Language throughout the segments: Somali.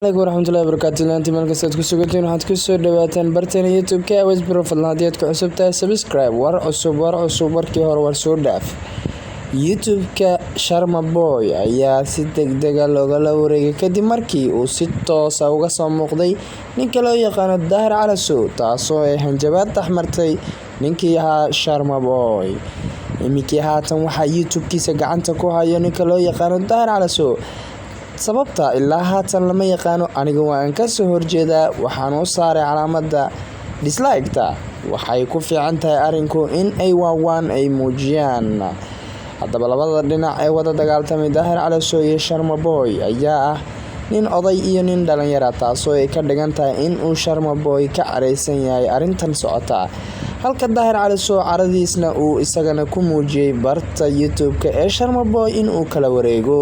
عليكم ورحمة الله وبركاته. أنت مالك سيد كسوقتين وحد كسو دواتان برتين يوتيوب كاوز بروفيل هاديات كعصب تاي سبسكرايب ورعصب وركي هور ورسو داف يوتيوب كا شارما بوي ayaa si degdeg ah looga wareegay kadib markii uu si toos ah uga soo muuqday ninka loo yaqaan Dahir Calasow taasoo ay hanjabaad taxmartay ninkii ahaa Sharma Boy. Imikii haatan waxa YouTube-kiisa gacanta ku hayo ninka loo yaqaan Dahir Calasow. sababta ilaa haatan lama yaqaano, aniga waan ka soo horjeedaa waxaan u saaray calaamadda dislike-ta. waxay ku fiican tahay arinku in ay waawaan ay muujiyaan. haddaba labada dhinac ee wada dagaaltamay Dahir Calasow iyo Sharma Boy ayaa ah nin oday iyo nin dhalinyaro, taasoo ay ka dhigan tahay in uu Sharma Boy ka careysan yahay arrintan socota, halka Dahir Calasow caradiisna uu isagana ku muujiyay barta YouTube-ka ee Sharma Boy in uu kala wareego.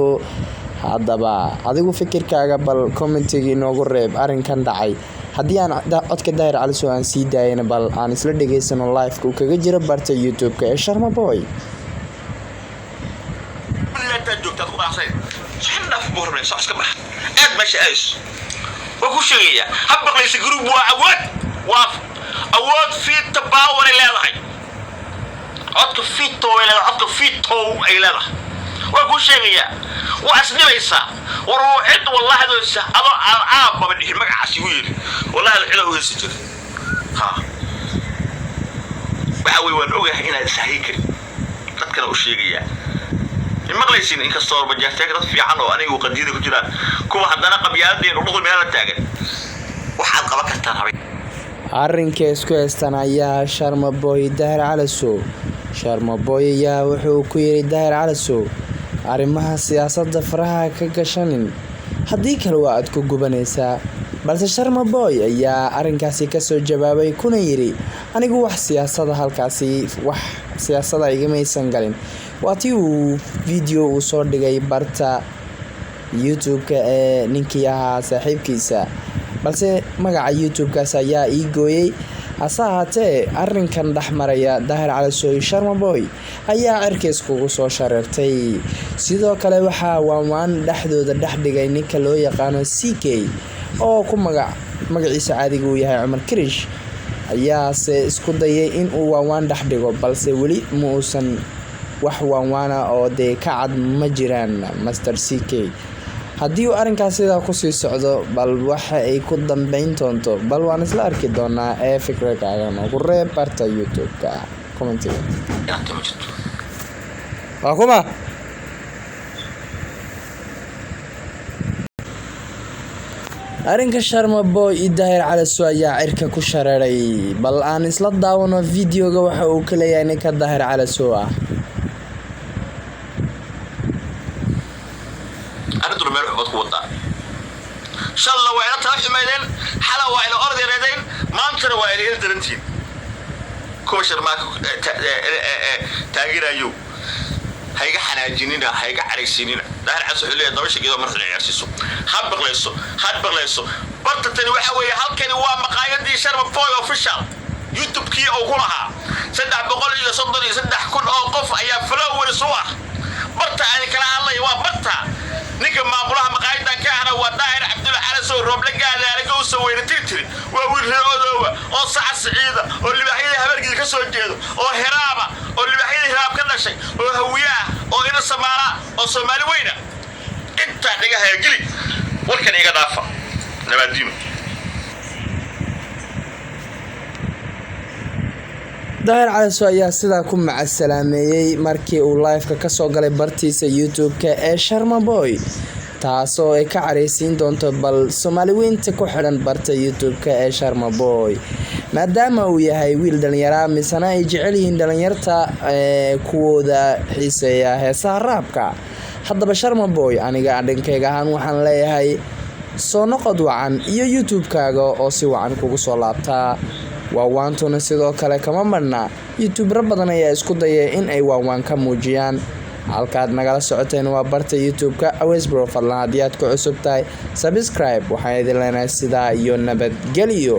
haddaba adigu fikirkaaga bal commentiga inoogu reeb arrinkan dhacay. haddii aan codka Dahir Calasow aan sii daayana bal aan isla dhageysano live-ka uu kaga jiro barta YouTube-ka ee Sharma Boy. أود في التباور إلى هاي عدك فيتو إلى عدك فيتو إلى هاي وأقول شيء وأسني ليس وروحت والله هذا ليس أنا ما بدي مقع عسير والله هذا هو السجن ها بحاول ونوجه هنا سهيك تذكر شيء المقليسين إنك صار بجاستك في عنه أنا وقدير كتير كم حدنا قبيلة نروح من هذا التاجر وحد قبك التنابي arrinka isku heestan ayaa Sharma Boy Dahir Calasow. Sharma Boy ayaa wuxuu ku yiri Dahir Calasow arrimaha siyaasadda faraha ka gashanin, haddii kale waa aad ku gubanaysaa. balse Sharma Boy ayaa arrinkaasi ka soo jawaabay kuna yiri anigu wax siyaasada igamaysan galin. waatii uu video uu soo dhigay barta YouTube-ka ee ninkii ahaa saaxiibkiisa, balse magaca YouTube-kaas ayaa ii gooyay. hase ahaatee arrinkan dhexmaraya Dahir Calasow iyo Sharma Boy ayaa cirkiis kugu soo shareertay. sidoo kale waxaa waawaan dhexdooda dhigay ninka loo yaqaano CK oo ku magaciisa caadiga uu yahay Cumar Kirish, ayaase isku dayay in uu waawaan dhigo, balse weli ma uusan wax waawaana oo ka cad ma jiraan Master CK. haddii uu arrinkaas sidaa ku sii socdo bal waxa ay ku dambeyn doonto bal waan isla arki doonaa. ee fikirkaaga noogu reeb barta YouTube-ka commentiga. kuma arrinka Sharma Boy iyo Dahir Calasow ayaa cirka ku shareeray. bal aan isla daawano videoga waxa uu ka leeyahay ninka Dahir Calasow ah. شلا وإلى تراح ميدين حلا وإلى أرض يدين ما أنتر وإلى درنتين كوشر ما تاجر أيو هيجا حناجيننا هيجا عريسيننا ده العسل اللي دوش كده مرة يعسسو حب غليسو برت تنوي حوي هالكن هو مقايد دي شرب فوي أوفيشال يوتيوب كي أو كلها سدح بقول إذا صدري سدح كل أوقف أيام فلور سوا برت يعني كلا الله يوا برت ninka maamulaha maqaayada ka ahna waa Dahir Calasow rooble gaalaaliga u soo weerartay waa wiilhoodowa oo saciida oo libaaxyada habarkiisa ka soo jeedo oo hiraaba oo libaaxyada hiraab ka dhashay oo hawiya oo ina Soomaala oo Soomaali weyna inta dhiga haygili warkan iga dhaafa nabadiino. Dahir Calasow ayaa sidaa ku macasalaameeyay markii uu live-ka ka soo galay bartiisa YouTube-ka ee Sharma Boy, taasoo ay ka careysiin doonto bal Soomaali weynta ku xidhan barta YouTube-ka ee Sharma Boy, maadaama uu yahay wiil dhalinyaro misana ay jecel yihiin dhalinyarta kuwooda xiiseeya heesaha raabka. haddaba Sharma Boy aniga dhankayga ahaan waxaan leeyahay soo noqod wacan iyo YouTube-kaaga oo si wacan kugu soo laabtaa. waawaantuna sidoo kale kama marna YouTuber badan ayaa isku dayay in ay waawaan ka muujiyaan. halkaad nagala socoteen waa barta YouTube-ka Aways Bro. fadlan haddii aad ku cusub tahay subscribe. waxaan idin leenahay sidaa iyo nabadgelyo.